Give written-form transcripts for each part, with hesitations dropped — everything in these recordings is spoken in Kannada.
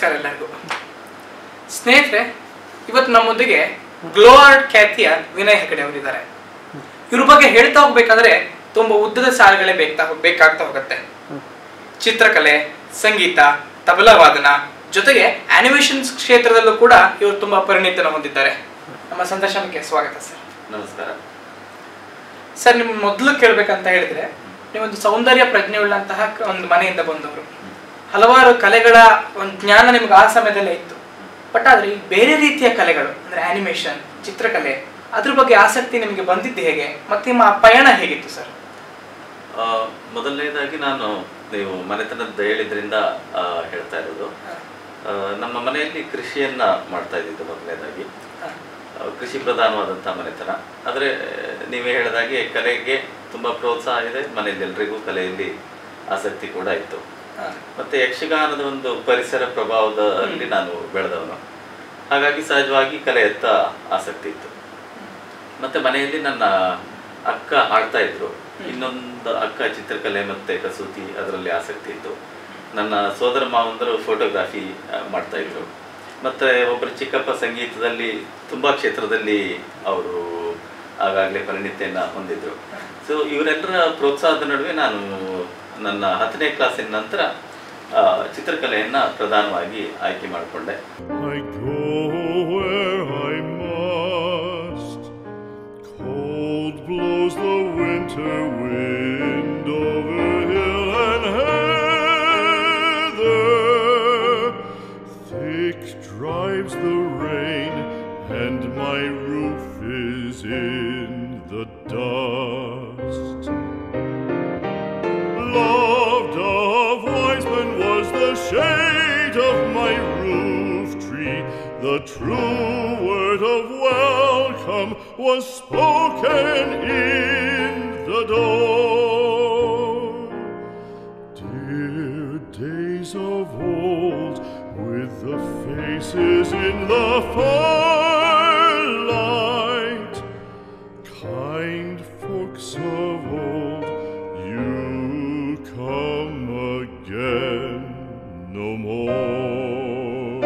ನಮಸ್ಕಾರ ಎಲ್ಲರಿಗೂ ಸ್ನೇಹಿತರೆ. ಇವತ್ತು ನಮ್ಮೊಂದಿಗೆ ಗ್ಲೋ ಆರ್ಟ್ ಖ್ಯಾತಿಯ ವಿನಯ್ ಹೆಗಡೆ ಅವರಿದ್ದಾರೆ. ಇವ್ರ ಬಗ್ಗೆ ಹೇಳ್ತಾ ಹೋಗ್ಬೇಕಂದ್ರೆ ತುಂಬಾ ಉದ್ದದ ಸಾಲುಗಳೇ ಬೇಕಾಗ್ತಾ ಹೋಗುತ್ತೆ. ಚಿತ್ರಕಲೆ, ಸಂಗೀತ, ತಬಲಾ ವಾದನ ಜೊತೆಗೆ ಆನಿಮೇಷನ್ ಕ್ಷೇತ್ರದಲ್ಲೂ ಕೂಡ ಇವರು ತುಂಬಾ ಪರಿಣಿತನ ಹೊಂದಿದ್ದಾರೆ. ನಮ್ಮ ಸಂದರ್ಶನಕ್ಕೆ ಸ್ವಾಗತ ಸರ್. ನಮಸ್ಕಾರ ಸರ್. ನಿಮ್ ಮೊದಲು ಕೇಳ್ಬೇಕಂತ ಹೇಳಿದ್ರೆ, ನೀವೊಂದು ಸೌಂದರ್ಯ ಪ್ರಜ್ಞೆ ಉಳ್ಳಂತಹ ಒಂದು ಮನೆಯಿಂದ ಬಂದವರು. ಹಲವಾರು ಕಲೆಗಳ ಒಂದು ಜ್ಞಾನ ನಿಮ್ಗೆ ಆ ಸಮಯದಲ್ಲೇ ಇತ್ತು. ಬಟ್ ಆದ್ರೆ ಈ ಬೇರೆ ರೀತಿಯ ಕಲೆಗಳು ಅಂದ್ರೆ ಆನಿಮೇಷನ್, ಚಿತ್ರಕಲೆ, ಅದ್ರ ಬಗ್ಗೆ ಆಸಕ್ತಿ ನಿಮಗೆ ಬಂದಿದ್ದು ಹೇಗೆ ಮತ್ತೆ ನಿಮ್ಮ ಪಯಣ ಹೇಗಿತ್ತು ಸರ್? ಮೊದಲನೇದಾಗಿ ನಾನು ನೀವು ಮನೆತನದ ಹೇಳಿದ್ರಿಂದ ಹೇಳ್ತಾ ಇರೋದು, ನಮ್ಮ ಮನೆಯಲ್ಲಿ ಕೃಷಿಯನ್ನ ಮಾಡ್ತಾ ಇದ್ದಿದ್ದು. ಮೊದಲನೇದಾಗಿ ಕೃಷಿ ಪ್ರಧಾನವಾದಂತಹ ಮನೆತನ. ಆದರೆ ನೀವೇ ಹೇಳಿದಾಗೆ ಕಲೆಗೆ ತುಂಬಾ ಪ್ರೋತ್ಸಾಹ ಇದೆ ಮನೆಯಲ್ಲಿ, ಎಲ್ರಿಗೂ ಕಲೆಯಲ್ಲಿ ಆಸಕ್ತಿ ಕೂಡ ಇತ್ತು. ಮತ್ತೆ ಯಕ್ಷಗಾನದ ಒಂದು ಪರಿಸರ ಪ್ರಭಾವದಲ್ಲಿ ನಾನು ಬೆಳೆದವನು, ಹಾಗಾಗಿ ಸಹಜವಾಗಿ ಕಲೆಯತ್ತ ಆಸಕ್ತಿ ಇತ್ತು. ಮತ್ತೆ ಮನೆಯಲ್ಲಿ ನನ್ನ ಅಕ್ಕ ಆಡ್ತಾ ಇದ್ರು, ಇನ್ನೊಂದು ಅಕ್ಕ ಚಿತ್ರಕಲೆ ಮತ್ತೆ ಕಸೂತಿ ಅದರಲ್ಲಿ ಆಸಕ್ತಿ ಇತ್ತು. ನನ್ನ ಸೋದರ ಮಾವಂದರು ಫೋಟೋಗ್ರಾಫಿ ಮಾಡ್ತಾ ಇದ್ರು. ಮತ್ತೆ ಒಬ್ಬರು ಚಿಕ್ಕಪ್ಪ ಸಂಗೀತದಲ್ಲಿ ತುಂಬಾ ಕ್ಷೇತ್ರದಲ್ಲಿ ಅವರು ಆಗಾಗಲೇ ಪರಿಣಿತಿಯನ್ನ ಹೊಂದಿದ್ರು. ಸೊ ಇವರೆಲ್ಲರ ಪ್ರೋತ್ಸಾಹದ ನಡುವೆ ನಾನು ನನ್ನ 10ನೇ ಕ್ಲಾಸಿನ ನಂತರ ಚಿತ್ರಕಲೆಯನ್ನ ಪ್ರಧಾನವಾಗಿ ಆಯ್ಕೆ ಮಾಡಿಕೊಂಡೆ. Drives the rain and my roof is in the dust. Loved of wise men was the shade of my roof tree. The true word of welcome was spoken in the door. Dear days of old, with the faces in the firelight, kind folks of old, you come again no more.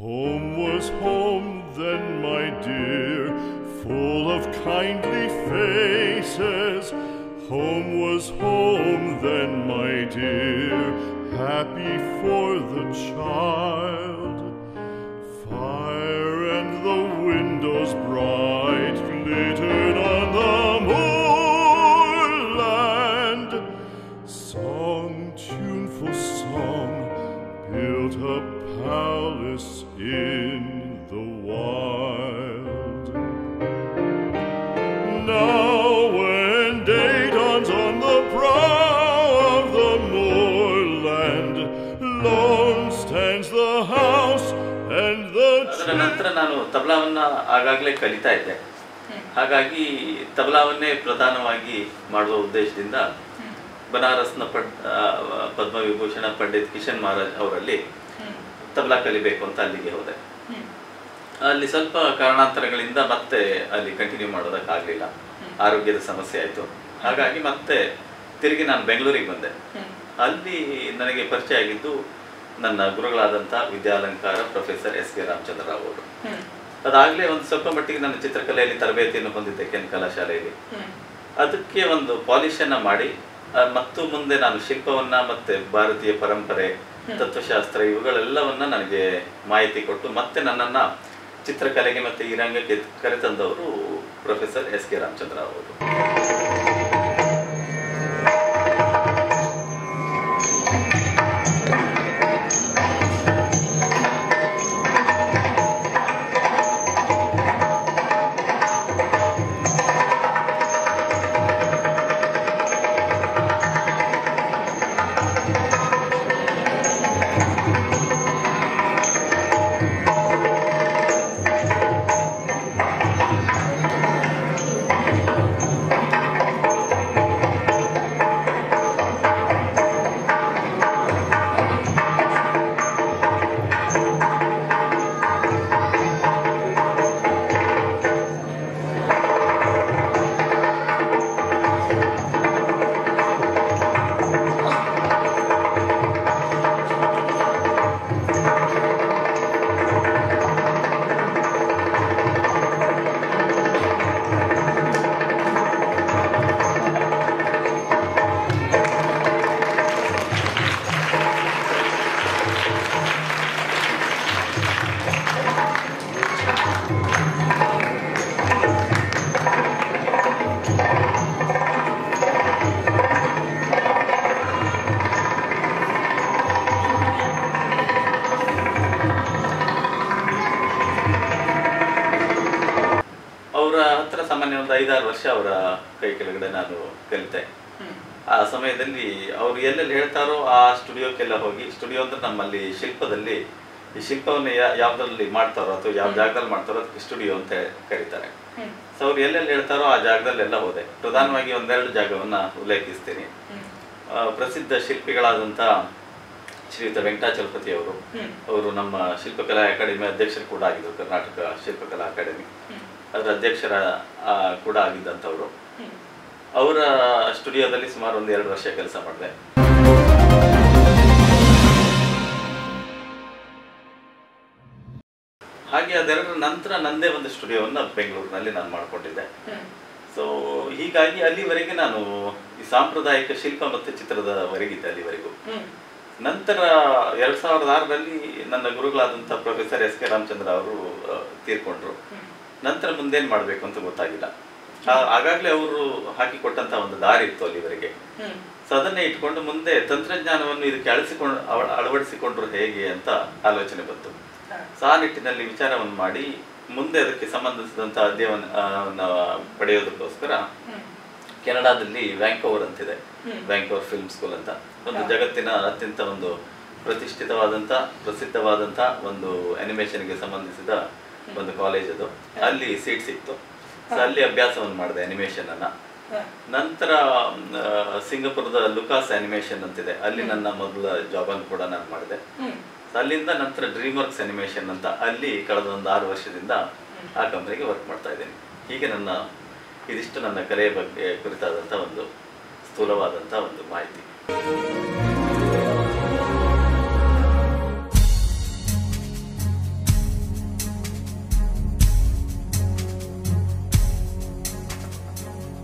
Home was home then, my dear, full of kindly faces. Home was home then, my dear, happy for the child. Fire and the windows bright glittered on the moorland. Song, tuneful song, built a palace in the wild. Now on the brow of the moorland, lone stands the house and the ಅದರ ನಂತರ ನಾನು ತಬಲಾವನ್ನ ಆಗಾಗಲೇ ಕಲಿತಾ ಇದ್ದೆ. ಹಾಗಾಗಿ ತಬಲಾವನ್ನೇ ಪ್ರಧಾನವಾಗಿ ಮಾಡುವ ಉದ್ದೇಶದಿಂದ ಬನಾರಸ್ನ ಪದ್ಮವಿಭೂಷಣ ಪಂಡಿತ್ ಕಿಶನ್ ಮಹಾರಾಜ್ ಅವರಲ್ಲಿ ತಬಲಾ ಕಲಿಬೇಕು ಅಂತ ಅಲ್ಲಿಗೆ ಹೋದೆ. ಅಲ್ಲಿ ಸ್ವಲ್ಪ ಕಾರಣಾಂತರಗಳಿಂದ ಮತ್ತೆ ಅಲ್ಲಿ ಕಂಟಿನ್ಯೂ ಮಾಡೋದಕ್ಕಾಗಲಿಲ್ಲ, ಆರೋಗ್ಯದ ಸಮಸ್ಯೆ ಆಯಿತು. ಹಾಗಾಗಿ ಮತ್ತೆ ತಿರುಗಿ ನಾನು ಬೆಂಗಳೂರಿಗೆ ಬಂದೆ. ಅಲ್ಲಿ ನನಗೆ ಪರಿಚಯ ಆಗಿದ್ದು ನನ್ನ ಗುರುಗಳಾದಂಥ ವಿದ್ಯಾಲಂಕಾರ professor S K Ramachandra Rao ಅವರು. ಅದಾಗಲೇ ಒಂದು ಸ್ವಲ್ಪ ಮಟ್ಟಿಗೆ ನನ್ನ ಚಿತ್ರಕಲೆಯಲ್ಲಿ ತರಬೇತಿಯನ್ನು ಹೊಂದಿದ್ದೆ ಕೆನ್ ಕಲಾಶಾಲೆಯಲ್ಲಿ. ಅದಕ್ಕೆ ಒಂದು ಪಾಲಿಶನ್ನು ಮಾಡಿ ಮತ್ತು ಮುಂದೆ ನಾನು ಶಿಲ್ಪವನ್ನ ಮತ್ತೆ ಭಾರತೀಯ ಪರಂಪರೆ, ತತ್ವಶಾಸ್ತ್ರ ಇವುಗಳೆಲ್ಲವನ್ನ ನನಗೆ ಮಾಹಿತಿ ಕೊಟ್ಟು ಮತ್ತೆ ನನ್ನನ್ನ ಚಿತ್ರಕಲೆಗೆ ಮತ್ತೆ ಈ ರಂಗಕ್ಕೆ ಕರೆತಂದವರು professor S K Ramachandra Rao ಅವರು. ಒಂದು 5-6 ವರ್ಷ ಅವರ ಕೈ ಕೆಳಗಡೆ ನಾನು ಕಲಿತೆ. ಆ ಸಮಯದಲ್ಲಿ ಅವರು ಎಲ್ಲೆಲ್ಲಿ ಹೇಳ್ತಾರೋ ಆ ಸ್ಟುಡಿಯೋಕ್ಕೆಲ್ಲ ಹೋಗಿ, ಸ್ಟುಡಿಯೋ ಅಂದ್ರೆ ನಮ್ಮಲ್ಲಿ ಶಿಲ್ಪದಲ್ಲಿ ಈ ಶಿಲ್ಪವನ್ನು ಯಾವ್ದ್ರಲ್ಲಿ ಮಾಡ್ತಾರೋ ಅಥವಾ ಯಾವ ಜಾಗದಲ್ಲಿ ಮಾಡ್ತಾರೋ ಅದಕ್ಕೆ ಸ್ಟುಡಿಯೋ ಅಂತ ಕರೀತಾರೆ. ಸೊ ಅವ್ರು ಎಲ್ಲೆಲ್ಲಿ ಹೇಳ್ತಾರೋ ಆ ಜಾಗದಲ್ಲೆಲ್ಲ ಹೋದೆ. ಪ್ರಧಾನವಾಗಿ 1-2 ಜಾಗವನ್ನ ಉಲ್ಲೇಖಿಸ್ತೀನಿ. ಪ್ರಸಿದ್ಧ ಶಿಲ್ಪಿಗಳಾದಂಥ ಶ್ರೀಯುತ ವೆಂಕಟಾಚಲಪತಿ ಅವರು ನಮ್ಮ ಶಿಲ್ಪಕಲಾ ಅಕಾಡೆಮಿ ಅಧ್ಯಕ್ಷರು ಕೂಡ ಆಗಿದ್ದರು. ಕರ್ನಾಟಕ ಶಿಲ್ಪಕಲಾ ಅಕಾಡೆಮಿ ಅದರ ಅಧ್ಯಕ್ಷರ ಕೂಡ ಆಗಿದ್ದಂಥವ್ರು. ಅವರ ಸ್ಟುಡಿಯೋದಲ್ಲಿ ಸುಮಾರು 1-2 ವರ್ಷ ಕೆಲಸ ಮಾಡಿದೆ. ಹಾಗೆ ಅದೆರಡರ ನಂತರ ನಂದೇ ಒಂದು ಸ್ಟುಡಿಯೋವನ್ನು ಬೆಂಗಳೂರಿನಲ್ಲಿ ನಾನು ಮಾಡ್ಕೊಂಡಿದ್ದೆ. ಸೊ ಹೀಗಾಗಿ ಅಲ್ಲಿವರೆಗೆ ನಾನು ಈ ಸಾಂಪ್ರದಾಯಿಕ ಶಿಲ್ಪ ಮತ್ತು ಚಿತ್ರದವರೆಗಿದ್ದೆ ಅಲ್ಲಿವರೆಗೂ. ನಂತರ 2006ರಲ್ಲಿ ನನ್ನ ಗುರುಗಳಾದಂಥ ಪ್ರೊಫೆಸರ್ ಎಸ್ ಕೆ ರಾಮಚಂದ್ರ ಅವರು ತೀರ್ಕೊಂಡ್ರು. ನಂತರ ಮುಂದೇನು ಮಾಡಬೇಕು ಅಂತ ಗೊತ್ತಾಗಿಲ್ಲ. ಆಗಾಗಲೇ ಅವರು ಹಾಕಿಕೊಟ್ಟಂತ ಒಂದು ದಾರಿ ಇತ್ತು ಅಲ್ಲಿವರೆಗೆ. ಸೊ ಅದನ್ನೇ ಇಟ್ಕೊಂಡು ಮುಂದೆ ತಂತ್ರಜ್ಞಾನವನ್ನು ಇದಕ್ಕೆ ಅಳವಡಿಸಿಕೊಂಡ್ರು ಹೇಗೆ ಅಂತ ಆಲೋಚನೆ ಬಂತು. ಸೊ ಆ ನಿಟ್ಟಿನಲ್ಲಿ ವಿಚಾರವನ್ನು ಮಾಡಿ ಮುಂದೆ ಅದಕ್ಕೆ ಸಂಬಂಧಿಸಿದಂಥ ಅಧ್ಯಯನ ಪಡೆಯೋದಕ್ಕೋಸ್ಕರ ಕೆನಡಾದಲ್ಲಿ ವ್ಯಾಂಕೋವರ್ ಅಂತಿದೆ, ವ್ಯಾಂಕೋವರ್ ಫಿಲ್ಮ್ ಸ್ಕೂಲ್ ಅಂತ, ಒಂದು ಜಗತ್ತಿನ ಅತ್ಯಂತ ಒಂದು ಪ್ರಸಿದ್ಧವಾದಂಥ ಒಂದು ಅನಿಮೇಷನ್ಗೆ ಸಂಬಂಧಿಸಿದ ಒಂದು ಕಾಲೇಜ್ ಅದು. ಅಲ್ಲಿ ಸೀಟ್ ಸಿಕ್ತು. ಸೊ ಅಲ್ಲಿ ಅಭ್ಯಾಸವನ್ನು ಮಾಡಿದೆ ಅನಿಮೇಷನ್ ಅನ್ನ. ನಂತರ ಸಿಂಗಾಪುರದ ಲುಕಾಸ್ ಅನಿಮೇಷನ್ ಅಂತಿದೆ, ಅಲ್ಲಿ ನನ್ನ ಮೊದಲ ಜಾಬ್ ಅನ್ನು ಕೂಡ ನಾನು ಮಾಡಿದೆ. ಅಲ್ಲಿಂದ ನಂತರ ಡ್ರೀಮ್ ವರ್ಕ್ಸ್ ಅನಿಮೇಷನ್ ಅಂತ ಅಲ್ಲಿ ಕಳೆದ ಒಂದು 6 ವರ್ಷದಿಂದ ಆ ಕಂಪನಿಗೆ ವರ್ಕ್ ಮಾಡ್ತಾ ಇದ್ದೇನೆ. ಹೀಗೆ ಇದಿಷ್ಟು ನನ್ನ ಕಲೆಯ ಬಗ್ಗೆ ಕುರಿತಾದಂಥ ಒಂದು ಸ್ಥೂಲವಾದಂಥ ಒಂದು ಮಾಹಿತಿ.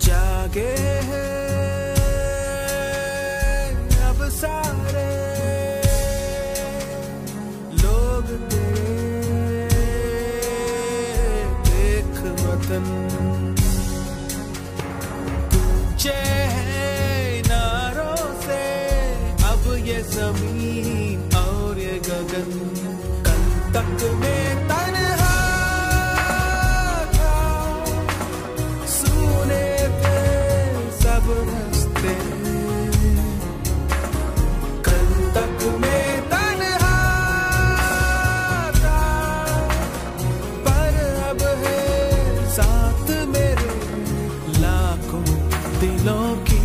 जागे हैं अब सारे लोग तेरे देख वतन, तुझे है नारों से अब ये जमीन और ये गगन, कल तक में तन्हा था सुने सब रस्ते, कल तक में तन्हा था पर अब है साथ मेरे लाखों दिलों की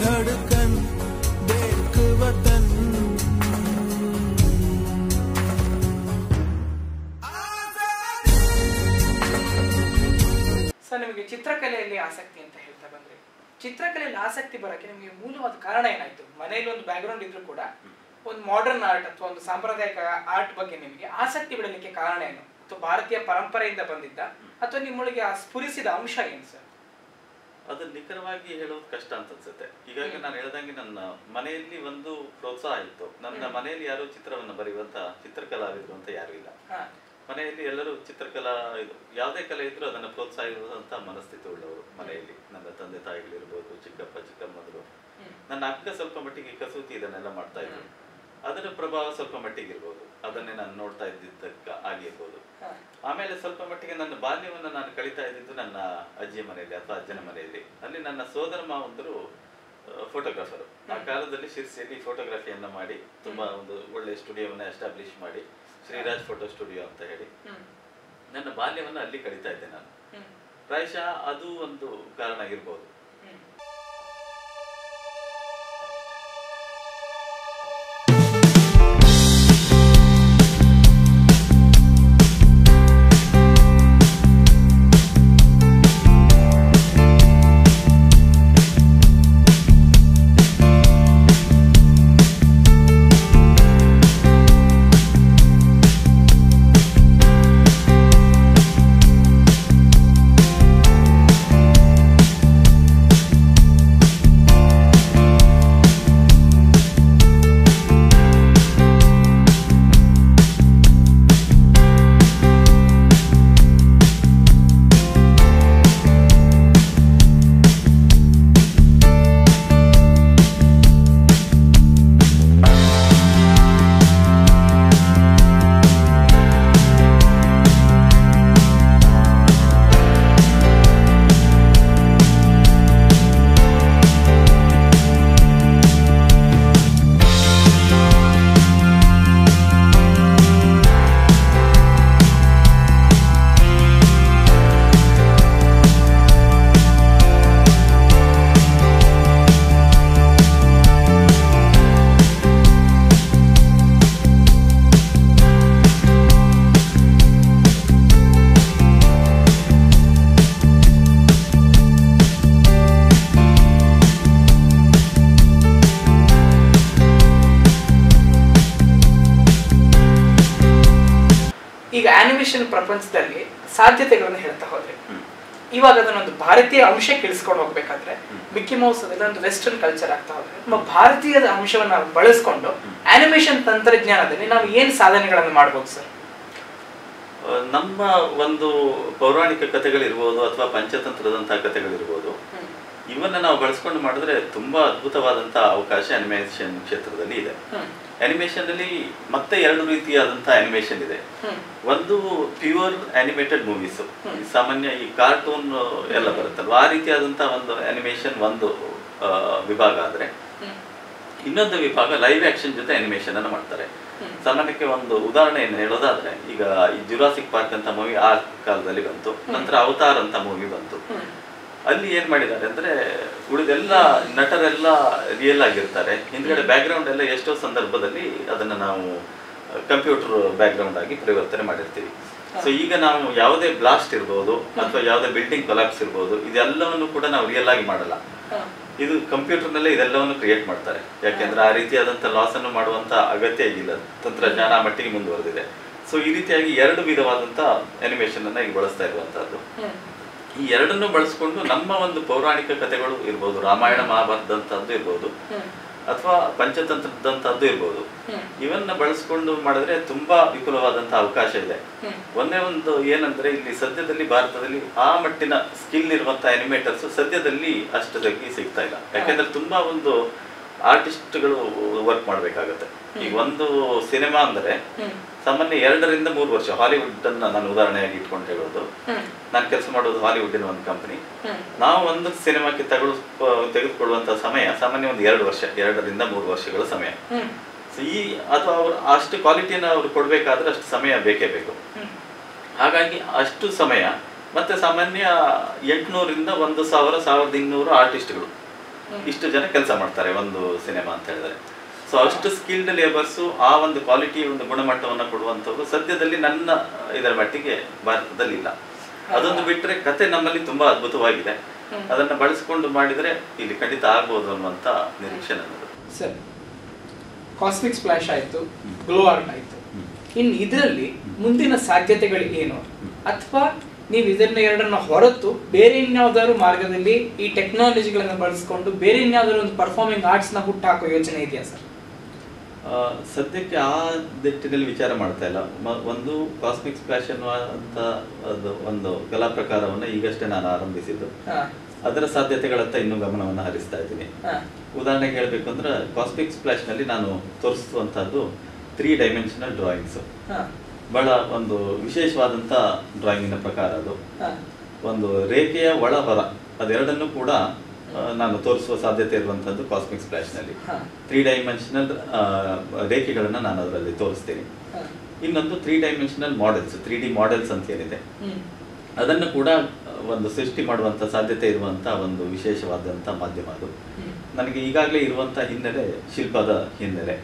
धड़कन, देख वतन। ಸರ್, ನಿಮಗೆ ಚಿತ್ರಕಲೆಯಲ್ಲಿ ಆಸಕ್ತಿ ಅಂತ ಹೇಳ್ತಾ ಬಂದ್ರೆ, ಚಿತ್ರಕಲೆಯಲ್ಲಿ ಆಸಕ್ತಿ ಬರೋಕ್ಕೆ ನಿಮಗೆ ಮೂಲವಾದ ಕಾರಣ ಏನಾಯ್ತು? ಮನೆಯಲ್ಲಿ ಒಂದು ಬ್ಯಾಕ್ಗ್ರೌಂಡ್ ಇದ್ರೂ ಕೂಡ ಒಂದು ಮಾಡರ್ನ್ ಆರ್ಟ್ ಅಥವಾ ಒಂದು ಸಾಂಪ್ರದಾಯಿಕ ಆರ್ಟ್ ಬಗ್ಗೆ ನಿಮಗೆ ಆಸಕ್ತಿ ಬೆಳಲಿಕ್ಕೆ ಕಾರಣ ಏನು? ಅಥವಾ ಭಾರತೀಯ ಪರಂಪರೆಯಿಂದ ಬಂದಿದ್ದ ಅಥವಾ ನಿಮ್ಮೊಳಗೆ ಸ್ಫುರಿಸಿದ ಅಂಶ ಏನು ಸರ್? ಅದನ್ನ ನಿಖರವಾಗಿ ಹೇಳೋದು ಕಷ್ಟ ಅಂತ ಅನ್ಸುತ್ತೆ. ಹೀಗಾಗಿ ನಾನು ಹೇಳ್ದಂಗೆ ನನ್ನ ಮನೆಯಲ್ಲಿ ಒಂದು ಪ್ರೋತ್ಸಾಹ ಇತ್ತು. ನನ್ನ ಮನೆಯಲ್ಲಿ ಯಾರು ಚಿತ್ರವನ್ನು ಬರೆಯುವಂತ ಚಿತ್ರಕಲಾವಿದರು ಅಂತ ಯಾರು ಇಲ್ಲ. ಮನೆಯಲ್ಲಿ ಎಲ್ಲರೂ ಚಿತ್ರಕಲಾ ಯಾವುದೇ ಕಲೆ ಇದ್ರೂ ಅದನ್ನು ಪ್ರೋತ್ಸಾಹಿಸುವಂತ ಮನಸ್ಥಿತಿ ಉಳ್ಳವರು ಮನೆಯಲ್ಲಿ. ನನ್ನ ತಂದೆ ತಾಯಿಗಳಿರ್ಬೋದು, ಚಿಕ್ಕಪ್ಪ ಚಿಕ್ಕಮ್ಮಗಳು, ನನ್ನ ಅಕ್ಕ ಸ್ವಲ್ಪ ಮಟ್ಟಿಗೆ ಕಸೂತಿ ಇದನ್ನೆಲ್ಲ ಮಾಡ್ತಾ ಇದ್ರು. ಅದರ ಪ್ರಭಾವ ಸ್ವಲ್ಪ ಮಟ್ಟಿಗೆ ಇರ್ಬೋದು, ಅದನ್ನೇ ನಾನು ನೋಡ್ತಾ ಇದ್ದಿದ್ದಕ್ಕ ಆಗಿರ್ಬೋದು. ಆಮೇಲೆ ಸ್ವಲ್ಪ ಮಟ್ಟಿಗೆ ನನ್ನ ಬಾಲ್ಯವನ್ನು ನಾನು ಕಳೀತಾ ಇದ್ದಿದ್ದು ನನ್ನ ಅಜ್ಜಿಯ ಮನೆಯಲ್ಲಿ ಅಥವಾ ಅಜ್ಜನ ಮನೆಯಲ್ಲಿ. ಅಲ್ಲಿ ನನ್ನ ಸೋದರ ಮಾವಂದರು ಫೋಟೋಗ್ರಾಫರು. ಆ ಕಾಲದಲ್ಲಿ ಶಿರ್ಸಿಯಲ್ಲಿ ಫೋಟೋಗ್ರಫಿಯನ್ನ ಮಾಡಿ ತುಂಬಾ ಒಂದು ಒಳ್ಳೆ ಸ್ಟುಡಿಯೋವನ್ನ ಎಸ್ಟಾಬ್ಲಿಷ್ ಮಾಡಿ ಶ್ರೀರಾಜ್ ಫೋಟೋ ಸ್ಟುಡಿಯೋ ಅಂತ ಹೇಳಿ ನನ್ನ ಬಾಲ್ಯವನ್ನು ಅಲ್ಲಿ ಕಳೀತಾ ಇದ್ದೆ ನಾನು. ಪ್ರಾಯಶಃ ಅದು ಒಂದು ಕಾರಣ ಇರ್ಬೋದು. ಅನಿಮೇಷನ್ ಪ್ರಪಂಚದಲ್ಲಿ ಸಾಧ್ಯತೆಗಳನ್ನು ಹೇಳ್ತಾ ಹೋದ್ರೆ, ಇವಾಗ ಅದನ್ನೊಂದು ಭಾರತೀಯ ಅಂಶಕ್ಕೆ ಇಳಿಸ್ಕೊಂಡು ಹೋಗ್ಬೇಕಾದ್ರೆ ಮಿಕ್ಕಿ ಮೌಸ್ ಅದೆಲ್ಲ ಒಂದು ವೆಸ್ಟರ್ನ್ ಕಲ್ಚರ್ ಆಗ್ತಾ ಹೋದ್ರೆ ನಮ್ಮ ಭಾರತೀಯದ ಅಂಶವನ್ನ ಬಳಸ್ಕೊಂಡು ಅನಿಮೇಷನ್ ತಂತ್ರಜ್ಞಾನದಲ್ಲಿ ನಾವು ಏನ್ ಸಾಧನೆಗಳನ್ನು ಮಾಡ್ಬೋದು ಸರ್? ನಮ್ಮ ಒಂದು ಪೌರಾಣಿಕ ಕಥೆಗಳಿರ್ಬೋದು ಅಥವಾ ಪಂಚತಂತ್ರದಂತಹ ಕಥೆಗಳಿರ್ಬೋದು, ಇವನ್ನ ನಾವು ಬಳಸ್ಕೊಂಡು ಮಾಡಿದ್ರೆ ತುಂಬಾ ಅದ್ಭುತವಾದಂತಹ ಅವಕಾಶ ಅನಿಮೇಷನ್ ಕ್ಷೇತ್ರದಲ್ಲಿ ಇದೆ. ಅನಿಮೇಷನ್ ಅಲ್ಲಿ ಮತ್ತೆ 2 ರೀತಿಯಾದಂತಹ ಅನಿಮೇಷನ್ ಇದೆ. ಒಂದು ಪ್ಯೂರ್ ಅನಿಮೇಟೆಡ್ ಮೂವೀಸ್, ಸಾಮಾನ್ಯ ಈ ಕಾರ್ಟೂನ್ ಎಲ್ಲ ಬರುತ್ತಲ್ವ, ಆ ರೀತಿಯಾದಂತಹ ಒಂದು ಅನಿಮೇಷನ್ ಒಂದು ವಿಭಾಗ ಆದ್ರೆ, ಇನ್ನೊಂದು ವಿಭಾಗ ಲೈವ್ ಆಕ್ಷನ್ ಜೊತೆ ಅನಿಮೇಷನ್ ಅನ್ನು ಮಾಡ್ತಾರೆ. ಸಾಮಾನ್ಯಕ್ಕೆ ಒಂದು ಉದಾಹರಣೆಯನ್ನು ಹೇಳೋದಾದ್ರೆ, ಈಗ ಈ ಜುರಾಸಿಕ್ ಪಾರ್ಕ್ ಅಂತ ಮೂವಿ ಆ ಕಾಲದಲ್ಲಿ ಬಂತು, ನಂತರ ಅವತಾರ್ ಅಂತ ಮೂವಿ ಬಂತು. ಅಲ್ಲಿ ಏನ್ ಮಾಡಿದ್ದಾರೆ ಅಂದ್ರೆ, ಉಳಿದೆಲ್ಲ ನಟರೆಲ್ಲ ರಿಯಲ್ ಆಗಿರ್ತಾರೆ, ಹಿಂದ್ಗಡೆ ಬ್ಯಾಕ್ ಗ್ರೌಂಡ್ ಎಲ್ಲ ಎಷ್ಟೋ ಸಂದರ್ಭದಲ್ಲಿ ಅದನ್ನ ನಾವು ಕಂಪ್ಯೂಟರ್ ಬ್ಯಾಕ್ ಗ್ರೌಂಡ್ ಆಗಿ ಪರಿವರ್ತನೆ ಮಾಡಿರ್ತೀವಿ. ಸೊ ಈಗ ನಾವು ಯಾವುದೇ ಬ್ಲಾಸ್ಟ್ ಇರ್ಬೋದು ಅಥವಾ ಯಾವುದೇ ಬಿಲ್ಡಿಂಗ್ ಕೊಲಾಪ್ಸ್ ಇರ್ಬೋದು, ಇದೆಲ್ಲವನ್ನು ಕೂಡ ನಾವು ರಿಯಲ್ ಆಗಿ ಮಾಡಲ್ಲ, ಇದು ಕಂಪ್ಯೂಟರ್ ನಲ್ಲೇ ಇದೆಲ್ಲವನ್ನು ಕ್ರಿಯೇಟ್ ಮಾಡ್ತಾರೆ. ಯಾಕೆಂದ್ರೆ ಆ ರೀತಿಯಾದಂತ ಲಾಸ್ ಅನ್ನು ಮಾಡುವಂತ ಅಗತ್ಯ ಇಲ್ಲ, ತಂತ್ರಜ್ಞಾನ ಮಟ್ಟಿಗೆ ಮುಂದುವರೆದಿದೆ. ಸೊ ಈ ರೀತಿಯಾಗಿ 2 ವಿಧವಾದಂತ ಅನಿಮೇಷನ್ ಅನ್ನ ಈಗ ಬಳಸ್ತಾ ಇರುವಂತಹದ್ದು. ಈ ಎರಡನ್ನು ಬಳಸ್ಕೊಂಡು ನಮ್ಮ ಒಂದು ಪೌರಾಣಿಕ ಕಥೆಗಳು ಇರ್ಬೋದು, ರಾಮಾಯಣ ಮಹಾಭಾರತದಂತದ್ದು ಇರ್ಬೋದು ಅಥವಾ ಪಂಚತಂತ್ರದಂತದ್ದು ಇರ್ಬೋದು, ಇವನ್ನ ಬಳಸ್ಕೊಂಡು ಮಾಡಿದ್ರೆ ತುಂಬಾ ವಿಪುಲವಾದಂತಹ ಅವಕಾಶ ಇದೆ. ಒಂದೇ ಒಂದು ಏನಂದ್ರೆ, ಇಲ್ಲಿ ಸದ್ಯದಲ್ಲಿ ಭಾರತದಲ್ಲಿ ಆ ಮಟ್ಟಿನ ಸ್ಕಿಲ್ ಇರುವಂತ ಅನಿಮೇಟರ್ಸ್ ಸದ್ಯದಲ್ಲಿ ಅಷ್ಟದಾಗಿ ಸಿಗ್ತಾ ಇಲ್ಲ. ಯಾಕೆಂದ್ರೆ ತುಂಬಾ ಒಂದು ಆರ್ಟಿಸ್ಟ್ಗಳು ವರ್ಕ್ ಮಾಡ್ಬೇಕಾಗತ್ತೆ. ಈಗ ಒಂದು ಸಿನಿಮಾ ಅಂದ್ರೆ ಸಾಮಾನ್ಯ 2 ರಿಂದ 3 ವರ್ಷ, ಹಾಲಿವುಡ್ ಅನ್ನ ನಾನು ಉದಾಹರಣೆಯಾಗಿ ಇಟ್ಕೊಂಡು ಹೇಳೋದು, ನಾನು ಕೆಲಸ ಮಾಡೋದು ಹಾಲಿವುಡ್ಡಿನ ಒಂದು ಕಂಪನಿ. ನಾವು ಒಂದು ಸಿನಿಮಾಕ್ಕೆ ತೆಗೆದುಕೊಳ್ಳುವಂತ ಸಮಯ ಸಾಮಾನ್ಯ ಒಂದು 2 ವರ್ಷ, 2 ರಿಂದ 3 ವರ್ಷಗಳ ಸಮಯ. ಅದು ಅವ್ರು ಅಷ್ಟು ಕ್ವಾಲಿಟಿಯನ್ನು ಅವ್ರು ಕೊಡ್ಬೇಕಾದ್ರೆ ಅಷ್ಟು ಸಮಯ ಬೇಕೇ ಬೇಕು. ಹಾಗಾಗಿ ಅಷ್ಟು ಸಮಯ ಮತ್ತೆ ಸಾಮಾನ್ಯ 800 ರಿಂದ 1000, 1200 ಆರ್ಟಿಸ್ಟ್ಗಳು, ಇಷ್ಟು ಜನ ಕೆಲಸ ಮಾಡ್ತಾರೆ ಒಂದು ಸಿನಿಮಾ ಅಂತ ಹೇಳಿದ್ರೆ. ಸೊ ಅಷ್ಟು ಸ್ಕಿಲ್ಡ್ ಲೇಬರ್ಸು, ಆ ಒಂದು ಕ್ವಾಲಿಟಿ, ಒಂದು ಗುಣಮಟ್ಟವನ್ನು ಕೊಡುವಂಥವ್ರು ಸದ್ಯದಲ್ಲಿ ನನ್ನ ಇದರ ಮಟ್ಟಿಗೆ ಭಾರತದಲ್ಲಿ ಇಲ್ಲ. ಅದೊಂದು ಬಿಟ್ಟರೆ ಕತೆ ನಮ್ಮಲ್ಲಿ ತುಂಬಾ ಅದ್ಭುತವಾಗಿದೆ. ಅದನ್ನ ಬಳಸಿಕೊಂಡು ಮಾಡಿದ್ರೆ ಇಲ್ಲಿ ಖಂಡಿತ ಆಗ್ಬೋದು ಅನ್ನುವಂತ ನಿರೀಕ್ಷೆ ನನ್ನದು. ಸರ್, ಕಾಸ್ಮಿಕ್ ಸ್ಪ್ಲಾಶ್ ಆಯ್ತು, ಗ್ಲೋ ಆರ್ಟ್ ಆಯ್ತು, ಇನ್ನು ಇದರಲ್ಲಿ ಮುಂದಿನ ಸಾಧ್ಯತೆಗಳು ಏನು? ಅಥವಾ ನೀವು ಇದನ್ನ 2 ಹೊರತು ಬೇರೆ ಇನ್ಯಾವುದಾದ್ರು ಮಾರ್ಗದಲ್ಲಿ ಈ ಟೆಕ್ನಾಲಜಿಗಳನ್ನು ಬಳಸಿಕೊಂಡು ಬೇರೆ ಇನ್ಯಾವುದಾದ್ರು ಒಂದು ಪರ್ಫಾರ್ಮಿಂಗ್ ಆರ್ಟ್ಸ್ ನ ಹುಟ್ಟಾಕೋ ಯೋಚನೆ ಇದೆಯಾ ಸರ್? ಸದ್ಯಕ್ಕೆ ಆ ದಿಟ್ಟಿನಲ್ಲಿ ವಿಚಾರ ಮಾಡ್ತಾ ಇಲ್ಲ. ಒಂದು ಕಾಸ್ಮಿಕ್ ಸ್ಪ್ಲಾಶ್ ಅನ್ನುವಂತ ಒಂದು ಕಲಾ ಪ್ರಕಾರವನ್ನು ಈಗಷ್ಟೇ ನಾನು ಆರಂಭಿಸಿದ್ದು. ಅದರ ಸಾಧ್ಯತೆಗಳತ್ತ ಇನ್ನೂ ಗಮನವನ್ನು ಹರಿಸ್ತಾ ಇದ್ದೀನಿ. ಉದಾಹರಣೆಗೆ ಹೇಳ್ಬೇಕು ಅಂದ್ರೆ, ಕಾಸ್ಮಿಕ್ ಸ್ಪ್ಲಾಶ್ ನಲ್ಲಿ ನಾನು ತೋರಿಸುವಂತಹದ್ದು 3 ಡೈಮೆನ್ಷನಲ್ ಡ್ರಾಯಿಂಗ್ಸ್. ಬಹಳ ಒಂದು ವಿಶೇಷವಾದಂತ ಡ್ರಾಯಿಂಗಿನ ಪ್ರಕಾರ ಅದು. ಒಂದು ರೇಖೆಯ ಒಳ ಹೊರ ಅದೆರಡನ್ನು ಕೂಡ ನಾನು ತೋರಿಸುವ ಸಾಧ್ಯತೆ ಇರುವಂತದ್ದು ಕಾಸ್ಮಿಕ್ ಸ್ಪ್ಲಾಶ್ ನಲ್ಲಿ. 3 ಡೈಮೆನ್ಷನಲ್ ರೇಖೆಗಳನ್ನ ನಾನು ಅದರಲ್ಲಿ ತೋರಿಸ್ತೀನಿ. ಇನ್ನೊಂದು 3 ಡೈಮೆನ್ಷನಲ್ ಮಾಡೆಲ್ಸ್, 3D ಮಾಡೆಲ್ಸ್ ಅಂತ ಏನಿದೆ, ಅದನ್ನು ಕೂಡ ಒಂದು ಸೃಷ್ಟಿ ಮಾಡುವಂತ ಸಾಧ್ಯತೆ ಇರುವಂತ ಒಂದು ವಿಶೇಷವಾದಂತ ಮಾಧ್ಯಮ ಅದು. ನನಗೆ ಈಗಾಗಲೇ ಇರುವಂತ ಹಿನ್ನೆಲೆ ಶಿಲ್ಪದ ಹಿನ್ನೆಲೆ.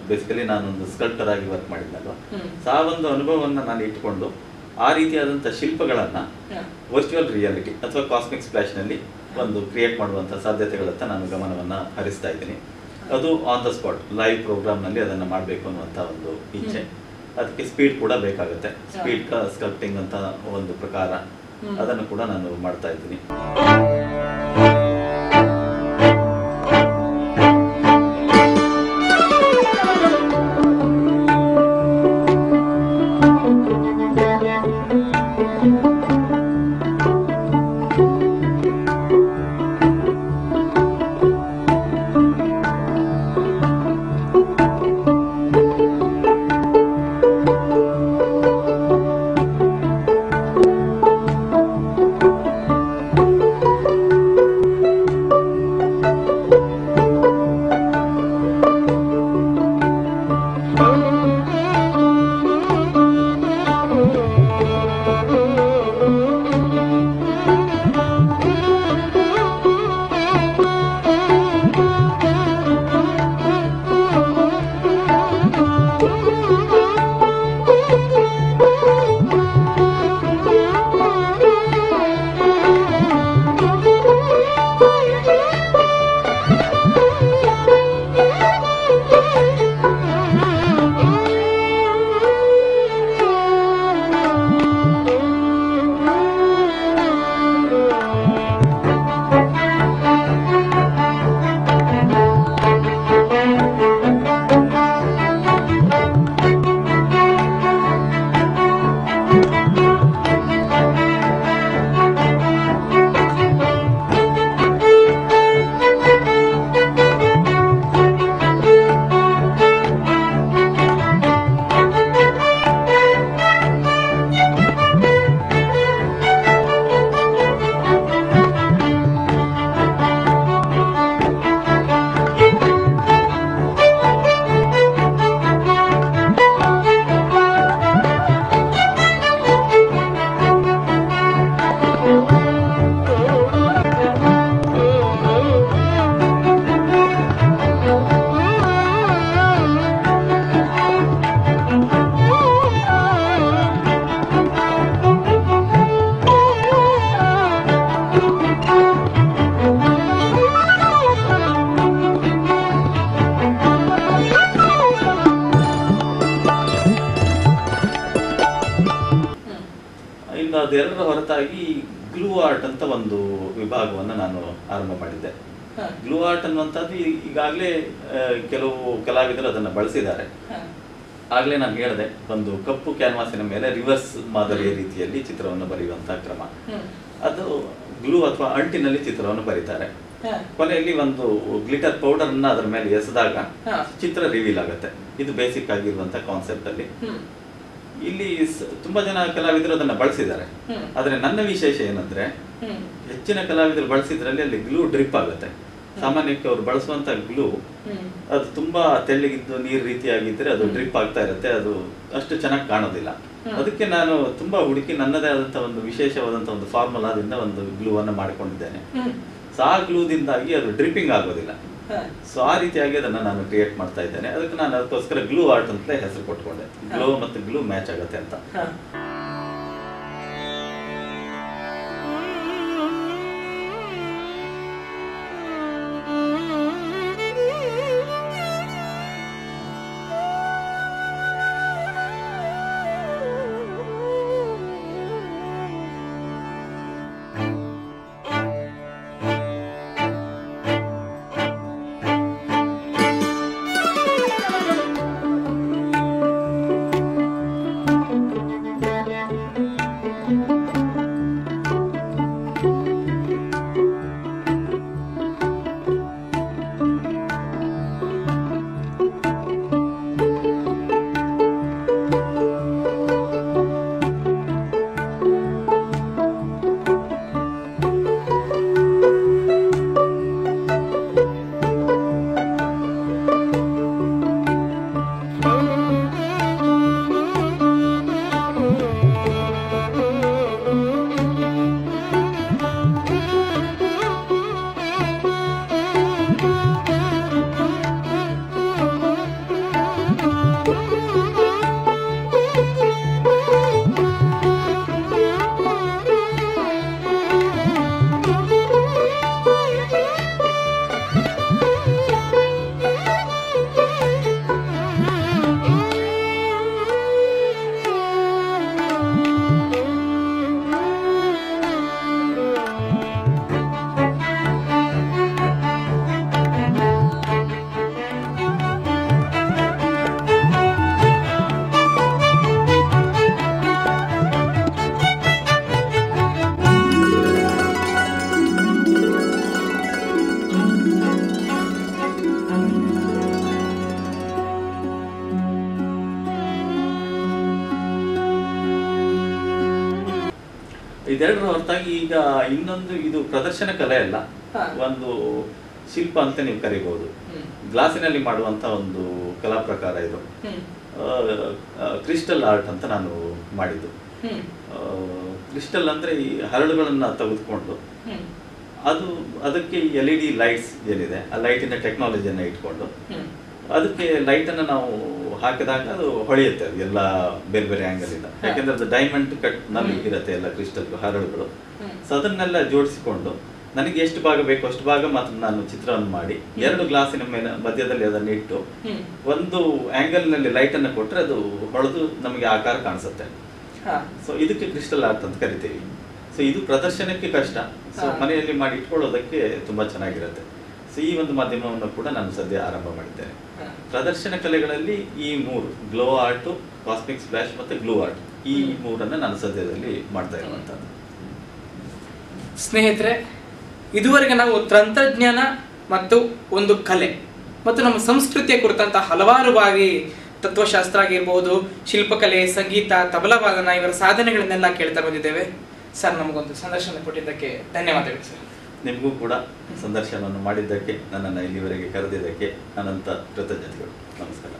ಬೇಸಿಕಲಿ ನಾನೊಂದು ಸ್ಕಲ್ಪ್ಟರ್ ಆಗಿ ವರ್ಕ್ ಮಾಡಿದ್ನಲ್ವ, ಆ ಒಂದು ಅನುಭವವನ್ನು ನಾನು ಇಟ್ಕೊಂಡು ಆ ರೀತಿಯಾದಂಥ ಶಿಲ್ಪಗಳನ್ನ ವರ್ಚುವಲ್ ರಿಯಾಲಿಟಿ ಅಥವಾ ಕಾಸ್ಮಿಕ್ ಸ್ಪ್ಲಾಶ್ ನಲ್ಲಿ ಒಂದು ಕ್ರಿಯೇಟ್ ಮಾಡುವಂತ ಸಾಧ್ಯತೆಗಳತ್ತ ನಾನು ಗಮನವನ್ನ ಹರಿಸ್ತಾ ಇದ್ದೀನಿ. ಅದು on the spot live program ನಲ್ಲಿ ಅದನ್ನ ಮಾಡಬೇಕು ಅನ್ನುವಂತ ಒಂದು ಇಚ್ಛೆ. ಅದಕ್ಕೆ ಸ್ಪೀಡ್ ಕೂಡ ಬೇಕಾಗುತ್ತೆ. ಸ್ಪೀಡ್ ಸ್ಕಲ್ಪ್ಟಿಂಗ್ ಅಂತ ಒಂದು ಪ್ರಕಾರ, ಅದನ್ನು ಕೂಡ ನಾನು ಮಾಡ್ತಾ ಇದ್ದೀನಿ. ಅದೆರಡರ ಹೊರತಾಗಿ ಗ್ಲೂ ಆರ್ಟ್ ಅಂತ ಒಂದು ವಿಭಾಗವನ್ನು ನಾನು ಆರಂಭ ಮಾಡಿದ್ದೆ. ಗ್ಲೂ ಆರ್ಟ್ ಅನ್ನುವಂಥದ್ದು ಈಗಾಗಲೇ ಕೆಲವು ಕಲಾವಿದರು ಅದನ್ನು ಬಳಸಿದ್ದಾರೆ. ಆಗಲೇ ನಾನು ಹೇಳಿದೆ, ಒಂದು ಕಪ್ಪು ಕ್ಯಾನ್ವಾಸಿನ ಮೇಲೆ ರಿವರ್ಸ್ ಮಾದರಿಯ ರೀತಿಯಲ್ಲಿ ಚಿತ್ರವನ್ನು ಬರೆಯುವಂತಹ ಕ್ರಮ, ಅದು ಗ್ಲೂ ಅಥವಾ ಅಂಟಿನಲ್ಲಿ ಚಿತ್ರವನ್ನು ಬರೀತಾರೆ. ಕೊನೆಯಲ್ಲಿ ಒಂದು ಗ್ಲಿಟರ್ ಪೌಡರ್ ಅನ್ನ ಅದರ ಮೇಲೆ ಎಸೆದಾಗ ಚಿತ್ರ ರಿವೀಲ್ ಆಗುತ್ತೆ. ಇದು ಬೇಸಿಕ್ ಆಗಿರುವಂತಹ ಕಾನ್ಸೆಪ್ಟ್ ಅಲ್ಲಿ. ಇಲ್ಲಿ ತುಂಬಾ ಜನ ಕಲಾವಿದರು ಅದನ್ನ ಬಳಸಿದ್ದಾರೆ. ಆದ್ರೆ ನನ್ನ ವಿಶೇಷ ಏನಂದ್ರೆ, ಹೆಚ್ಚಿನ ಕಲಾವಿದರು ಬಳಸಿದ್ರಲ್ಲಿ ಅಲ್ಲಿ ಗ್ಲೂ ಡ್ರಿಪ್ ಆಗುತ್ತೆ. ಸಾಮಾನ್ಯಕ್ಕೆ ಅವರು ಬಳಸುವಂತ ಗ್ಲೂ ಅದು ತುಂಬಾ ತೆಳ್ಳಗಿದ್ದು ನೀರು ರೀತಿಯಾಗಿದ್ರೆ ಅದು ಡ್ರಿಪ್ ಆಗ್ತಾ ಇರುತ್ತೆ, ಅದು ಅಷ್ಟು ಚೆನ್ನಾಗಿ ಕಾಣೋದಿಲ್ಲ. ಅದಕ್ಕೆ ನಾನು ತುಂಬಾ ಹುಡುಕಿ ನನ್ನದೇ ಆದಂತಹ ಒಂದು ವಿಶೇಷವಾದಂತಹ ಒಂದು ಫಾರ್ಮುಲಾದಿಂದ ಒಂದು ಗ್ಲೂ ಅನ್ನು ಮಾಡಿಕೊಂಡಿದ್ದೇನೆ. ಸೊ ಆ ಗ್ಲೂದಿಂದಾಗಿ ಅದು ಡ್ರಿಪ್ಪಿಂಗ್ ಆಗೋದಿಲ್ಲ. ಸೊ ಆ ರೀತಿಯಾಗಿ ಅದನ್ನ ನಾನು ಕ್ರಿಯೇಟ್ ಮಾಡ್ತಾ ಇದ್ದೇನೆ. ಅದಕ್ಕೆ ನಾನು ಅದಕ್ಕೋಸ್ಕರ ಗ್ಲೂ ಆರ್ಟ್ ಅಂತಲೇ ಹೆಸರು ಕೊಟ್ಕೊಂಡೆ. ಗ್ಲೋ ಮತ್ತು ಗ್ಲೂ ಮ್ಯಾಚ್ ಆಗುತ್ತೆ ಅಂತ. ಇದೆರಡರ ಹೊರತಾಗಿ ಈಗ ಇನ್ನೊಂದು, ಇದು ಪ್ರದರ್ಶನ ಕಲೆ ಅಲ್ಲ, ಒಂದು ಶಿಲ್ಪ ಅಂತ ನೀವು ಕರಿಬಹುದು. ಗ್ಲಾಸಿನಲ್ಲಿ ಮಾಡುವಂತ ಒಂದು ಕಲಾ ಪ್ರಕಾರ ಇದು. ಕ್ರಿಸ್ಟಲ್ ಆರ್ಟ್ ಅಂತ ನಾನು ಮಾಡಿದ್ದು. ಕ್ರಿಸ್ಟಲ್ ಅಂದ್ರೆ ಈ ಹರಳುಗಳನ್ನ ತೆಗೆದುಕೊಂಡು ಅದಕ್ಕೆ LED ಲೈಟ್ಸ್ ಏನಿದೆ, ಆ ಲೈಟಿನ ಟೆಕ್ನಾಲಜಿಯನ್ನ ಇಟ್ಕೊಂಡು ಅದಕ್ಕೆ ಲೈಟ್ ಅನ್ನ ನಾವು ಹಾಕಿದಾಗ ಅದು ಹೊಳೆಯುತ್ತೆ, ಅದು ಎಲ್ಲ ಬೇರೆ ಬೇರೆ ಆಂಗಲ್ ಇಂದ. ಯಾಕೆಂದ್ರೆ ಅದು ಡೈಮಂಡ್ ಕಟ್ ನಲ್ಲಿ ಇರುತ್ತೆ ಎಲ್ಲ ಕ್ರಿಸ್ಟಲ್ ಹರಳುಗಳು. ಸೊ ಅದನ್ನೆಲ್ಲ ಜೋಡಿಸಿಕೊಂಡು ನನಗೆ ಎಷ್ಟು ಭಾಗ ಬೇಕು ಅಷ್ಟು ಭಾಗ ಮಾತ್ರ ನಾನು ಚಿತ್ರವನ್ನು ಮಾಡಿ 2 ಗ್ಲಾಸಿನ ಮೇಲೆ ಮಧ್ಯದಲ್ಲಿ ಅದನ್ನು ಇಟ್ಟು ಒಂದು ಆಂಗಲ್ ನಲ್ಲಿ ಲೈಟ್ ಅನ್ನು ಕೊಟ್ರೆ ಅದು ಹೊಳೆದು ನಮಗೆ ಆಕಾರ ಕಾಣಿಸುತ್ತೆ. ಸೊ ಇದಕ್ಕೆ ಕ್ರಿಸ್ಟಲ್ ಆರ್ಟ್ ಅಂತ ಕರಿತೀವಿ. ಸೊ ಇದು ಪ್ರದರ್ಶನಕ್ಕೆ ಕಷ್ಟ, ಸೊ ಮನೆಯಲ್ಲಿ ಮಾಡಿ ಇಟ್ಕೊಳ್ಳೋದಕ್ಕೆ ತುಂಬಾ ಚೆನ್ನಾಗಿರುತ್ತೆ. ಸೊ ಈ ಒಂದು ಮಾಧ್ಯಮವನ್ನು ಕೂಡ ನಾನು ಸದ್ಯ ಆರಂಭ ಮಾಡಿದ್ದೇನೆ. ಪ್ರದರ್ಶನ ಕಲೆಗಳಲ್ಲಿ ಈ 3 ಗ್ಲೋ ಆರ್ಟ್, ಕಾಸ್ಮಿಕ್ ಸ್ಪ್ಲಾಶ್ ಮತ್ತೆ ಗ್ಲೂ ಆರ್ಟ್, ಈ 3ಅನ್ನ ನಾನು ಸದ್ಯದಲ್ಲಿ ಮಾಡ್ತಾ ಇರುವಂತದ್ದು. ಸ್ನೇಹಿತರೆ, ಇದುವರೆಗೆ ನಾವು ತಂತ್ರಜ್ಞಾನ ಮತ್ತು ಒಂದು ಕಲೆ ಮತ್ತು ನಮ್ಮ ಸಂಸ್ಕೃತಿಯ ಕುರಿತಂತ ಹಲವಾರು ಬಾರಿ ತತ್ವಶಾಸ್ತ್ರ ಆಗಿರ್ಬೋದು, ಶಿಲ್ಪಕಲೆ, ಸಂಗೀತ, ತಬಲಾ ವಾದನ ಇವರ ಸಾಧನೆಗಳನ್ನೆಲ್ಲ ಕೇಳ್ತಾ ಬಂದಿದ್ದೇವೆ. ಸರ್, ನಮಗೊಂದು ಸಂದರ್ಶನ ಕೊಟ್ಟಿದ್ದಕ್ಕೆ ಧನ್ಯವಾದಗಳು ಸರ್. ನಿಮಗೂ ಕೂಡ ಸಂದರ್ಶನವನ್ನು ಮಾಡಿದ್ದಕ್ಕೆ, ನನ್ನನ್ನು ಇಲ್ಲಿವರೆಗೆ ಕರೆದಿದ್ದಕ್ಕೆ ಅನಂತ ಕೃತಜ್ಞತೆಗಳು. ನಮಸ್ಕಾರ.